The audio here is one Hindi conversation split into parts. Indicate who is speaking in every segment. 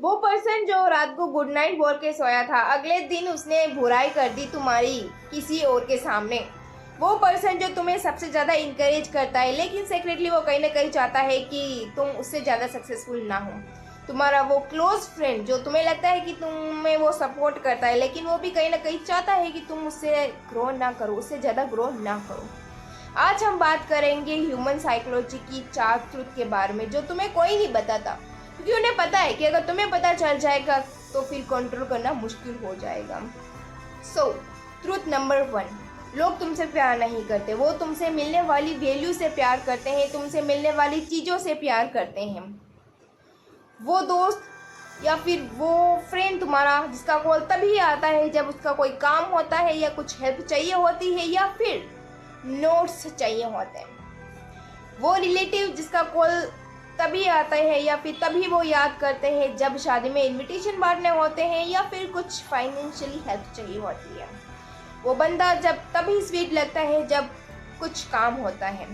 Speaker 1: वो पर्सन जो रात को गुड नाइट बोल के सोया था, अगले दिन उसने बुराई कर दी तुम्हारी किसी और के सामने। वो पर्सन जो तुम्हें सबसे ज़्यादा इंकरेज करता है, लेकिन सेक्रेटली वो कहीं ना कहीं चाहता है कि तुम उससे ज़्यादा सक्सेसफुल ना हो। तुम्हारा वो क्लोज फ्रेंड जो तुम्हें लगता है कि तुम्हें वो सपोर्ट करता है, लेकिन वो भी कहीं ना कहीं चाहता है कि तुम उससे ग्रो ना करो, उससे ज़्यादा ग्रो ना करो। आज हम बात करेंगे ह्यूमन साइकोलॉजी की 4 ट्रुथ के बारे में, जो तुम्हें कोई नहीं बताता, क्योंकि उन्हें पता है कि अगर तुम्हें पता चल जाएगा तो फिर कंट्रोल करना मुश्किल हो जाएगा। ट्रुथ नंबर 1, लोग तुमसे प्यार नहीं करते, वो तुमसे मिलने वाली वैल्यू से प्यार करते हैं, तुमसे मिलने वाली चीज़ों से प्यार करते हैं। वो दोस्त या फिर वो फ्रेंड तुम्हारा जिसका कॉल तभी आता है जब उसका कोई काम होता है या कुछ हेल्प चाहिए होती है या फिर नोट्स चाहिए होते हैं। वो रिलेटिव जिसका कॉल तभी आता है या फिर तभी वो याद करते हैं जब शादी में इनविटेशन बांटने होते हैं या फिर कुछ फाइनेंशियली हेल्प चाहिए होती है। वो बंदा जब तभी स्वीट लगता है जब कुछ काम होता है।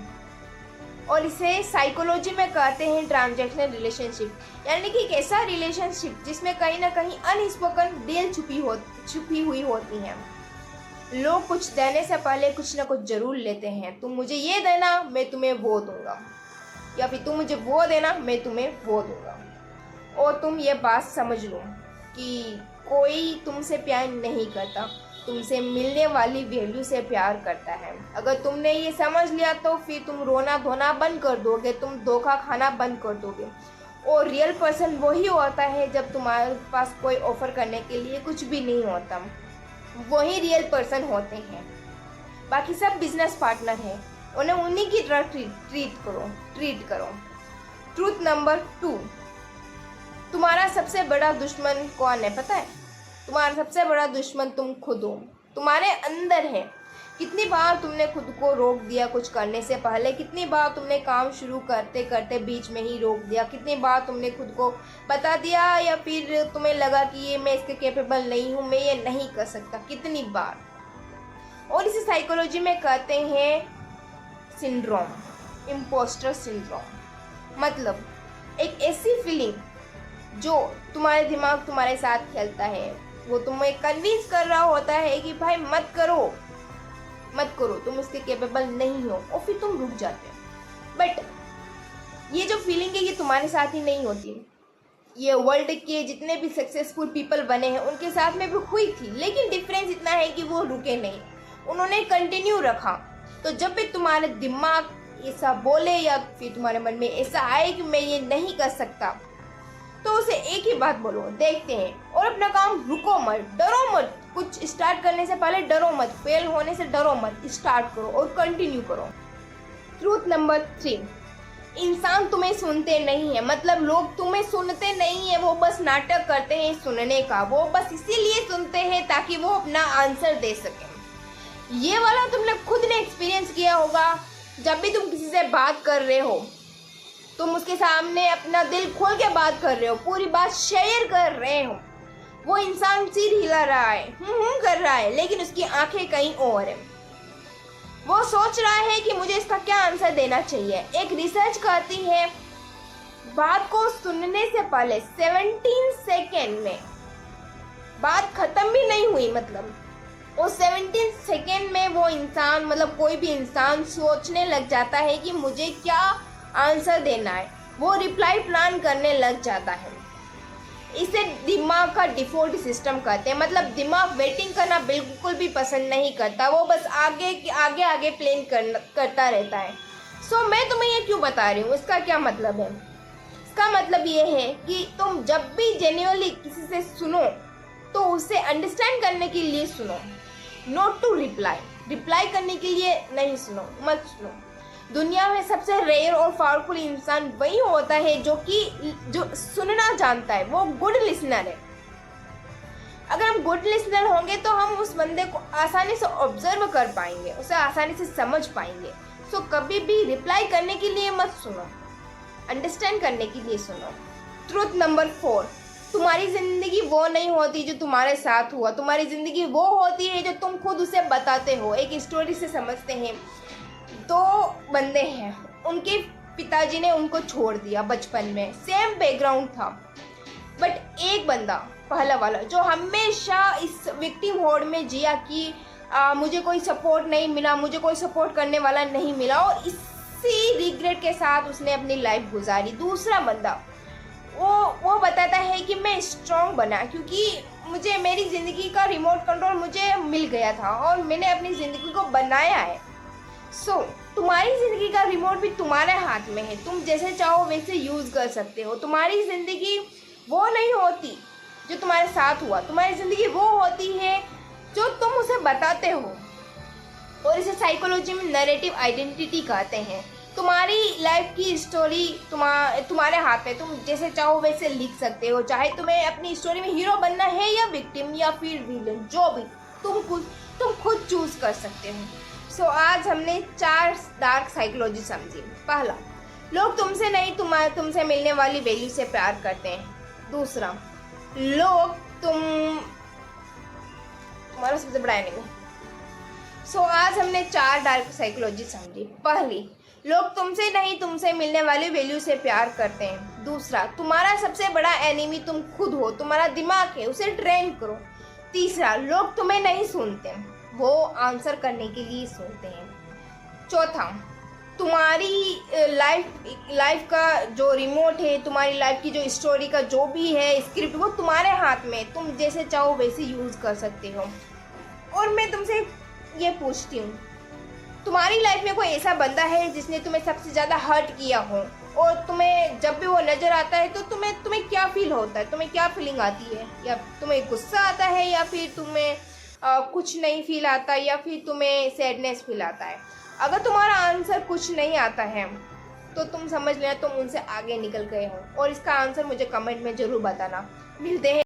Speaker 1: और इसे साइकोलॉजी में कहते हैं ट्रांजैक्शनल रिलेशनशिप, यानी कि एक ऐसा रिलेशनशिप जिसमें कहीं ना कहीं अनस्पोकन डील छुपी हुई होती हैं। लोग कुछ देने से पहले कुछ ना कुछ जरूर लेते हैं। तुम मुझे ये देना, मैं तुम्हें वो दूंगा, या फिर तुम मुझे वो देना, मैं तुम्हें वो दूंगा। और तुम ये बात समझ लो कि कोई तुमसे प्यार नहीं करता, तुमसे मिलने वाली वैल्यू से प्यार करता है। अगर तुमने ये समझ लिया तो फिर तुम रोना धोना बंद कर दोगे, तुम धोखा खाना बंद कर दोगे। और रियल पर्सन वही होता है जब तुम्हारे पास कोई ऑफर करने के लिए कुछ भी नहीं होता, वही रियल पर्सन होते हैं। बाकी सब बिजनेस पार्टनर हैं, उन्हें उन्हीं की तरह ट्रीट करो। ट्रूथ नंबर 2, तुम्हारा सबसे बड़ा दुश्मन कौन है पता है? तुम्हारा सबसे बड़ा दुश्मन तुम खुद हो, तुम्हारे अंदर है। कितनी बार तुमने खुद को रोक दिया कुछ करने से पहले, कितनी बार तुमने काम शुरू करते करते बीच में ही रोक दिया, कितनी बार तुमने खुद को बता दिया या फिर तुम्हें लगा कि ये मैं इसके कैपेबल नहीं हूँ, मैं ये नहीं कर सकता, कितनी बार। और इसे साइकोलॉजी में कहते हैं सिंड्रोम, इम्पोस्टर सिंड्रोम। मतलब एक ऐसी फीलिंग जो तुम्हारे दिमाग तुम्हारे साथ खेलता है, वो तुम्हें कन्विंस कर रहा होता है कि भाई मत करो, तुम इसके कैपेबल नहीं हो, और फिर तुम रुक जाते हो। बट ये जो फीलिंग है ये तुम्हारे साथ ही नहीं होती, ये वर्ल्ड के जितने भी सक्सेसफुल पीपल बने हैं उनके साथ में भी हुई थी, लेकिन डिफरेंस इतना है कि वो रुके नहीं, उन्होंने कंटिन्यू रखा। तो जब भी तुम्हारे दिमाग ऐसा बोले या फिर तुम्हारे मन में ऐसा आए कि मैं ये नहीं कर सकता, तो उसे एक ही बात बोलो, देखते हैं, और अपना काम रुको मत, डरो मत। कुछ स्टार्ट करने से पहले डरो मत, फेल होने से डरो मत, स्टार्ट करो और कंटिन्यू करो। ट्रूथ नंबर 3, इंसान तुम्हें सुनते नहीं है, मतलब लोग तुम्हें सुनते नहीं है, वो बस नाटक करते हैं सुनने का, वो बस इसीलिए सुनते हैं ताकि वो अपना आंसर दे सके। ये वाला तुमने खुद ने एक्सपीरियंस किया होगा। जब भी तुम किसी से बात कर रहे हो, तुम उसके सामने अपना दिल खोल के बात कर रहे हो, पूरी बात शेयर कर रहे हो, वो इंसान सिर हिला रहा है, कर रहा है, लेकिन उसकी आंखें कहीं और है। वो सोच रहा है कि मुझे इसका क्या आंसर देना चाहिए। एक रिसर्च कहती है बात को सुनने से पहले 17 सेकेंड में बात खत्म भी नहीं हुई, मतलब वो 17 सेकेंड में वो इंसान, मतलब कोई भी इंसान सोचने लग जाता है कि मुझे क्या आंसर देना है, वो रिप्लाई प्लान करने लग जाता है। इसे दिमाग का डिफॉल्ट सिस्टम कहते हैं, मतलब दिमाग वेटिंग करना बिल्कुल भी पसंद नहीं करता, वो बस आगे प्लान करता रहता है। मैं तुम्हें ये क्यों बता रही हूँ, इसका क्या मतलब है? इसका मतलब ये है कि तुम जब भी जेन्युइनली किसी से सुनो तो उसे अंडरस्टैंड करने के लिए सुनो, नॉट टू रिप्लाई करने के लिए नहीं सुनो, मत सुनो। दुनिया में सबसे रेयर और पावरफुल इंसान वही होता है जो सुनना जानता है, वो गुड लिसनर है। अगर हम गुड लिसनर होंगे तो हम उस बंदे को आसानी से ऑब्जर्व कर पाएंगे, उसे आसानी से समझ पाएंगे। कभी भी रिप्लाई करने के लिए मत सुनो, अंडरस्टैंड करने के लिए सुनो। ट्रूथ नंबर 4, तुम्हारी जिंदगी वो नहीं होती जो तुम्हारे साथ हुआ, तुम्हारी जिंदगी वो होती है जो तुम खुद उसे बताते हो। एक स्टोरी से समझते हैं, 2 बंदे हैं, उनके पिताजी ने उनको छोड़ दिया बचपन में, सेम बैकग्राउंड था, बट एक बंदा, पहला वाला, जो हमेशा इस विक्टिम होड़ में जिया कि मुझे कोई सपोर्ट नहीं मिला, मुझे कोई सपोर्ट करने वाला नहीं मिला, और इसी रिग्रेट के साथ उसने अपनी लाइफ गुजारी। दूसरा बंदा वो बताता है कि मैं स्ट्रॉन्ग बना क्योंकि मुझे मेरी ज़िंदगी का रिमोट कंट्रोल मुझे मिल गया था और मैंने अपनी ज़िंदगी को बनाया है। तुम्हारी ज़िंदगी का रिमोट भी तुम्हारे हाथ में है, तुम जैसे चाहो वैसे यूज़ कर सकते हो। तुम्हारी ज़िंदगी वो नहीं होती जो तुम्हारे साथ हुआ, तुम्हारी ज़िंदगी वो होती है जो तुम उसे बताते हो, और इसे साइकोलॉजी में नैरेटिव आइडेंटिटी कहते हैं। तुम्हारी लाइफ की स्टोरी तुम्हारे हाथ में, तुम जैसे चाहो वैसे लिख सकते हो, चाहे तुम्हें अपनी स्टोरी में हीरो बनना है या विक्टिम या फिर विलन, जो भी तुम खुद चूज कर सकते हो। आज हमने 4 डार्क साइकोलॉजी समझी। पहला, लोग तुमसे नहीं तुमसे मिलने वाली वैल्यू से प्यार करते हैं। दूसरा, लोग तुम्हारा सबसे बड़ा एनिमी। आज हमने 4 डार्क साइकोलॉजी समझी। पहली, लोग तुमसे नहीं तुमसे मिलने वाली वैल्यू से प्यार करते हैं। दूसरा, तुम्हारा सबसे बड़ा एनिमी तुम खुद हो, तुम्हारा दिमाग है, उसे ट्रेन करो। तीसरा, लोग तुम्हें नहीं सुनते, वो आंसर करने के लिए सुनते हैं। चौथा, तुम्हारी लाइफ का जो रिमोट है, तुम्हारी लाइफ की जो स्टोरी का जो भी है स्क्रिप्ट, वो तुम्हारे हाथ में, तुम जैसे चाहो वैसे यूज़ कर सकते हो। और मैं तुमसे ये पूछती हूँ, तुम्हारी लाइफ में कोई ऐसा बंदा है जिसने तुम्हें सबसे ज़्यादा हर्ट किया हो, और तुम्हें जब भी वो नज़र आता है तो तुम्हें क्या फील होता है, तुम्हें क्या फीलिंग आती है? या तुम्हें गुस्सा आता है, या फिर तुम्हें कुछ नहीं फील आता, या फिर तुम्हें सैडनेस फील आता है? अगर तुम्हारा आंसर कुछ नहीं आता है तो तुम समझ लेना तुम उनसे आगे निकल गए हो, और इसका आंसर मुझे कमेंट में ज़रूर बताना। मिलते हैं।